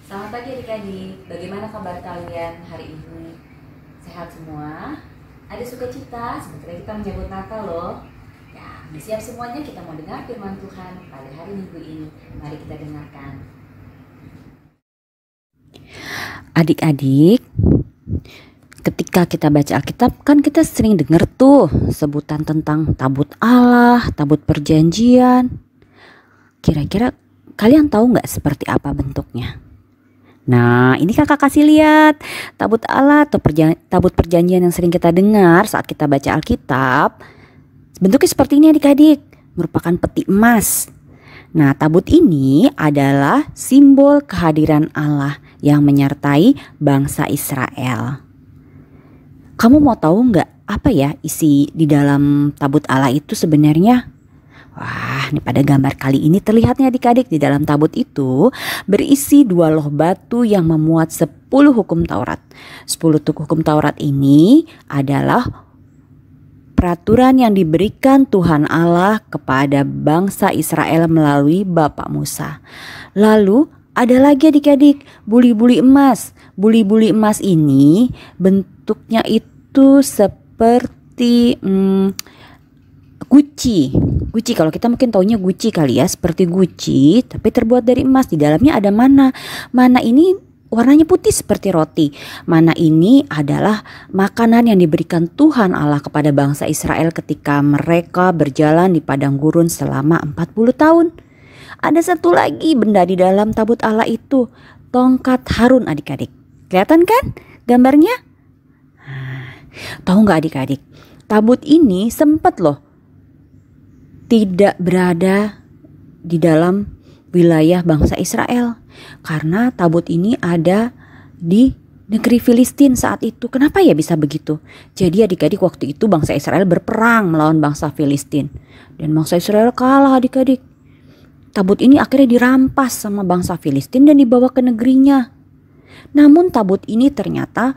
Selamat pagi adik-adik, bagaimana kabar kalian hari ini? Sehat semua? Ada sukacita? Sebentar lagi kita menyambut Natal loh. Ya, udah siap semuanya, kita mau dengar firman Tuhan pada hari Minggu ini. Mari kita dengarkan. Adik-adik, ketika kita baca Alkitab kan kita sering dengar tuh sebutan tentang tabut Allah, tabut perjanjian. Kira-kira kalian tahu nggak seperti apa bentuknya? Nah, ini kakak kasih lihat tabut Allah atau tabut perjanjian yang sering kita dengar saat kita baca Alkitab. Bentuknya seperti ini adik-adik, merupakan peti emas. Nah, tabut ini adalah simbol kehadiran Allah yang menyertai bangsa Israel. Kamu mau tahu nggak apa ya isi di dalam tabut Allah itu sebenarnya? Wah, ini pada gambar kali ini terlihatnya adik-adik di dalam tabut itu berisi 2 loh batu yang memuat 10 hukum Taurat. 10 hukum Taurat ini adalah peraturan yang diberikan Tuhan Allah kepada bangsa Israel melalui Bapak Musa. Lalu ada lagi adik-adik buli-buli emas. Buli-buli emas ini bentuknya itu seperti Gucci. Gucci kalau kita mungkin taunya Gucci kali ya, seperti Gucci tapi terbuat dari emas. Di dalamnya ada mana. Mana ini warnanya putih seperti roti. Mana ini adalah makanan yang diberikan Tuhan Allah kepada bangsa Israel ketika mereka berjalan di padang gurun selama 40 tahun. Ada satu lagi benda di dalam tabut Allah itu, tongkat Harun adik-adik. Kelihatan kan gambarnya? Tahu nggak adik-adik? Tabut ini sempat loh tidak berada di dalam wilayah bangsa Israel karena tabut ini ada di negeri Filistin saat itu. Kenapa ya bisa begitu? Jadi adik-adik waktu itu bangsa Israel berperang melawan bangsa Filistin dan bangsa Israel kalah adik-adik. Tabut ini akhirnya dirampas sama bangsa Filistin dan dibawa ke negerinya. Namun tabut ini ternyata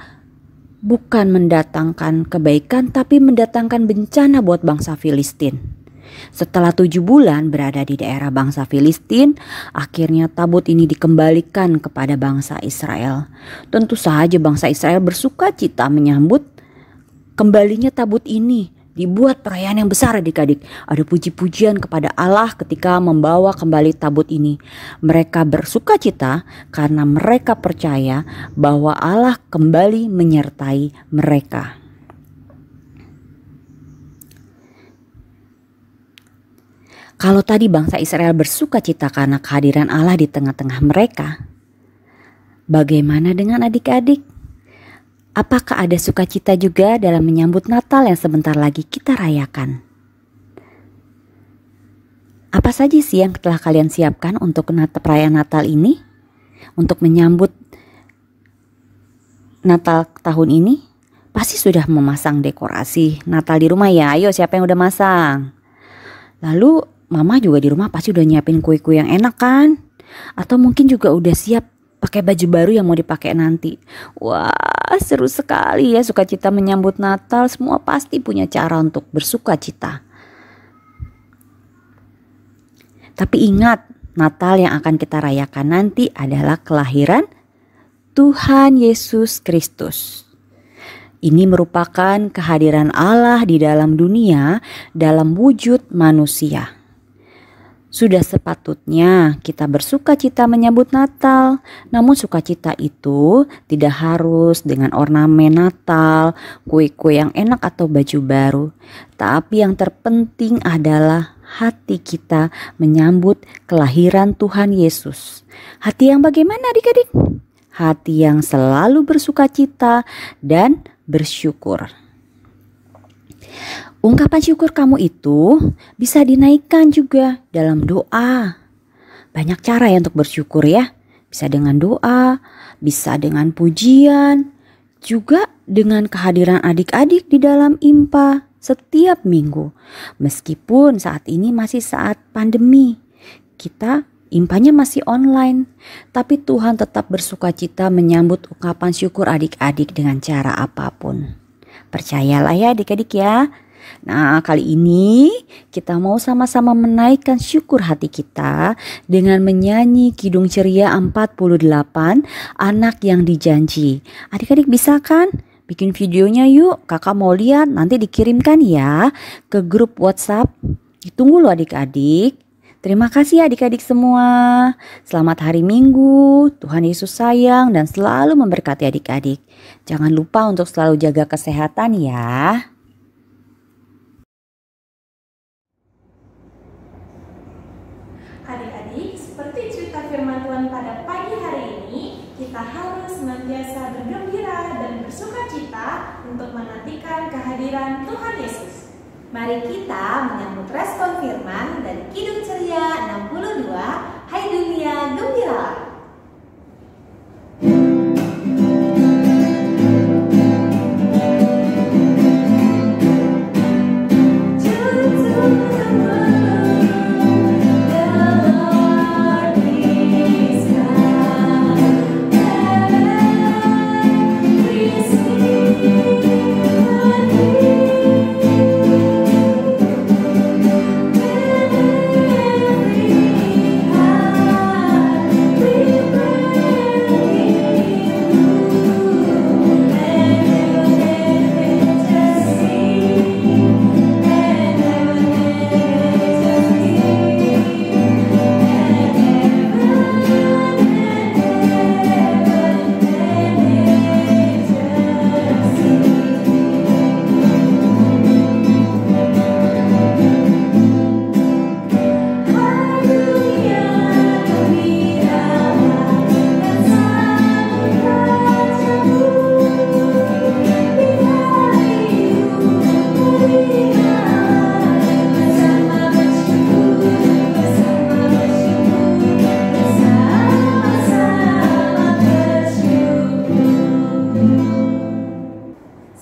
bukan mendatangkan kebaikan tapi mendatangkan bencana buat bangsa Filistin. Setelah 7 bulan berada di daerah bangsa Filistin, akhirnya tabut ini dikembalikan kepada bangsa Israel. Tentu saja bangsa Israel bersuka cita menyambut kembalinya tabut ini. Dibuat perayaan yang besar adik-adik. Ada puji-pujian kepada Allah ketika membawa kembali tabut ini. Mereka bersuka cita karena mereka percaya bahwa Allah kembali menyertai mereka. Kalau tadi bangsa Israel bersuka cita karena kehadiran Allah di tengah-tengah mereka, bagaimana dengan adik-adik? Apakah ada sukacita juga dalam menyambut Natal yang sebentar lagi kita rayakan? Apa saja sih yang telah kalian siapkan untuk perayaan Natal ini? Untuk menyambut Natal tahun ini? Pasti sudah memasang dekorasi Natal di rumah ya. Ayo siapa yang udah masang? Lalu mama juga di rumah pasti udah nyiapin kue-kue yang enak kan? Atau mungkin juga udah siap pakai baju baru yang mau dipakai nanti. Wah, seru sekali ya sukacita menyambut Natal. Semua pasti punya cara untuk bersuka cita. Tapi ingat, Natal yang akan kita rayakan nanti adalah kelahiran Tuhan Yesus Kristus. Ini merupakan kehadiran Allah di dalam dunia dalam wujud manusia. Sudah sepatutnya kita bersuka cita menyambut Natal. Namun sukacita itu tidak harus dengan ornamen Natal, kue-kue yang enak atau baju baru. Tapi yang terpenting adalah hati kita menyambut kelahiran Tuhan Yesus. Hati yang bagaimana adik-adik? Hati yang selalu bersuka cita dan bersyukur. Ungkapan syukur kamu itu bisa dinaikkan juga dalam doa. Banyak cara ya untuk bersyukur ya. Bisa dengan doa, bisa dengan pujian, juga dengan kehadiran adik-adik di dalam IMPA setiap minggu. Meskipun saat ini masih saat pandemi, kita IMPA-nya masih online, tapi Tuhan tetap bersukacita menyambut ungkapan syukur adik-adik dengan cara apapun. Percayalah ya adik-adik ya, Nah, kali ini kita mau sama-sama menaikkan syukur hati kita dengan menyanyi Kidung Ceria 48, Anak yang Dijanji. Adik-adik bisa kan? Bikin videonya yuk, kakak mau lihat, nanti dikirimkan ya ke grup WhatsApp. Ditunggu loh adik-adik. Terima kasih adik-adik semua. Selamat hari Minggu. Tuhan Yesus sayang dan selalu memberkati adik-adik. Jangan lupa untuk selalu jaga kesehatan ya. Adik-adik, seperti cerita firman Tuhan pada pagi hari ini, kita harus senantiasa bergembira dan bersukacita untuk menantikan kehadiran Tuhan Yesus. Mari kita menyambut respon firman dari Kidung Ceria 62, Hai Dunia Gembiralah.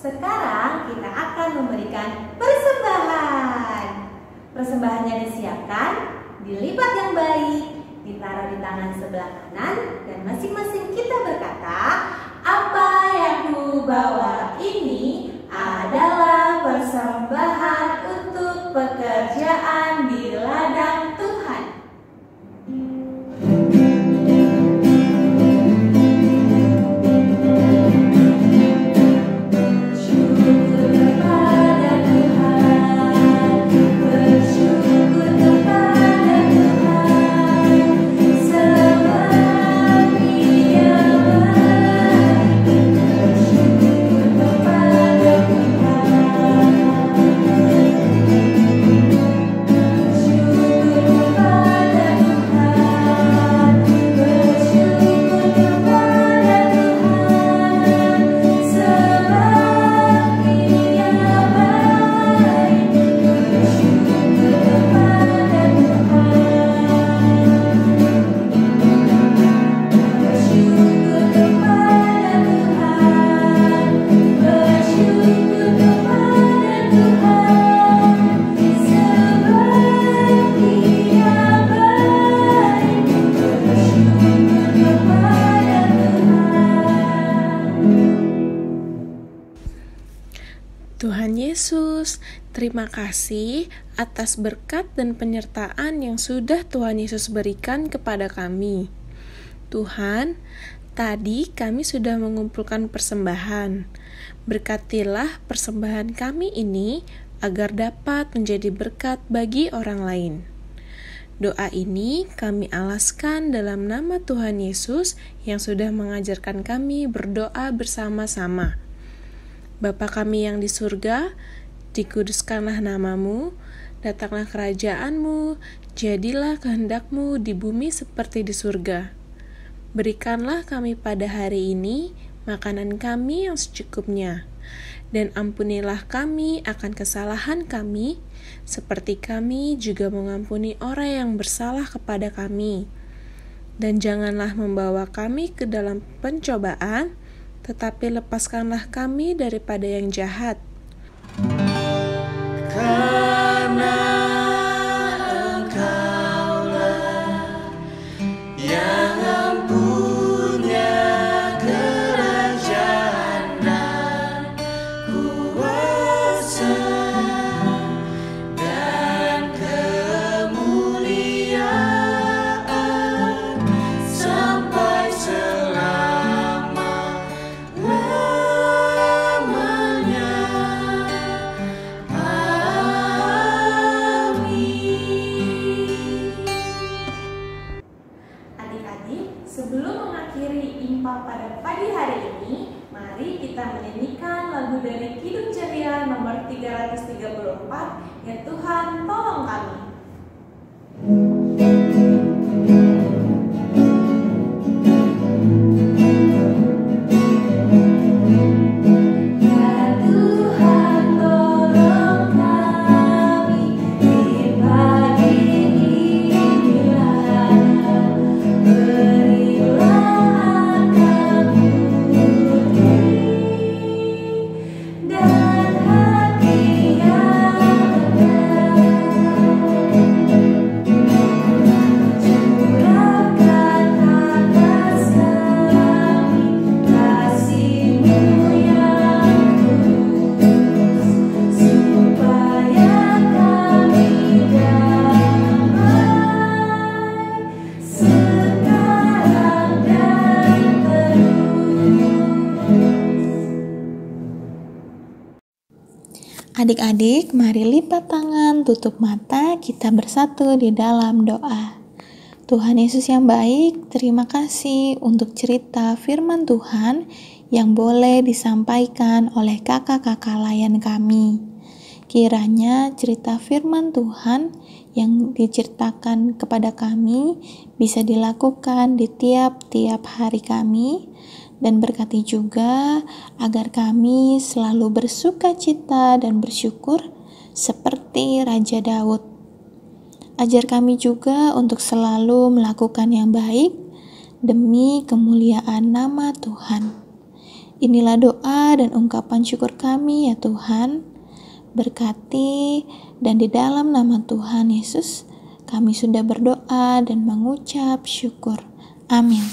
Sekarang kita akan memberikan persembahan. Persembahannya disiapkan, dilipat yang baik, ditaruh di tangan sebelah kanan, dan masing-masing kita berkata, apa yang ku bawa ini adalah persembahan untuk pekerjaan di ladang Tuhan. Tuhan Yesus, terima kasih atas berkat dan penyertaan yang sudah Tuhan Yesus berikan kepada kami. Tuhan, tadi kami sudah mengumpulkan persembahan. Berkatilah persembahan kami ini agar dapat menjadi berkat bagi orang lain. Doa ini kami alaskan dalam nama Tuhan Yesus yang sudah mengajarkan kami berdoa bersama-sama. Bapa kami yang di surga, dikuduskanlah namamu, datanglah kerajaanmu, jadilah kehendakmu di bumi seperti di surga. Berikanlah kami pada hari ini makanan kami yang secukupnya, dan ampunilah kami akan kesalahan kami, seperti kami juga mengampuni orang yang bersalah kepada kami. Dan janganlah membawa kami ke dalam pencobaan, tetapi lepaskanlah kami daripada yang jahat. Karena Engkaulah yang punya kerajaan dan kuasa menimpa pada pagi hari ini, mari kita menyanyikan lagu dari Kidung Ceria nomor 334, Ya Tuhan Tolong Kami. Adik-adik, mari lipat tangan, tutup mata, kita bersatu di dalam doa. Tuhan Yesus yang baik, terima kasih untuk cerita firman Tuhan yang boleh disampaikan oleh kakak-kakak layan kami. Kiranya cerita firman Tuhan yang diceritakan kepada kami bisa dilakukan di tiap-tiap hari kami, dan berkati juga agar kami selalu bersuka cita dan bersyukur seperti Raja Daud. Ajar kami juga untuk selalu melakukan yang baik demi kemuliaan nama Tuhan. Inilah doa dan ungkapan syukur kami ya Tuhan. Berkati dan di dalam nama Tuhan Yesus kami sudah berdoa dan mengucap syukur. Amin.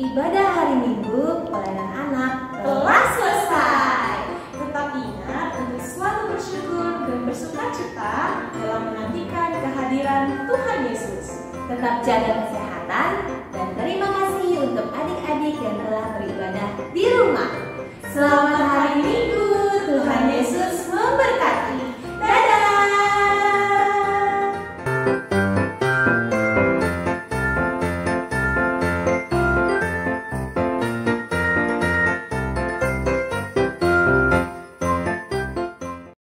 Ibadah hari Minggu pelayanan anak telah selesai. Tetap ingat untuk selalu bersyukur dan bersuka cita dalam menantikan kehadiran Tuhan Yesus. Tetap jaga kesehatan dan terima kasih untuk adik-adik yang telah beribadah di rumah. Selamat hari Minggu, Tuhan Yesus memberkati.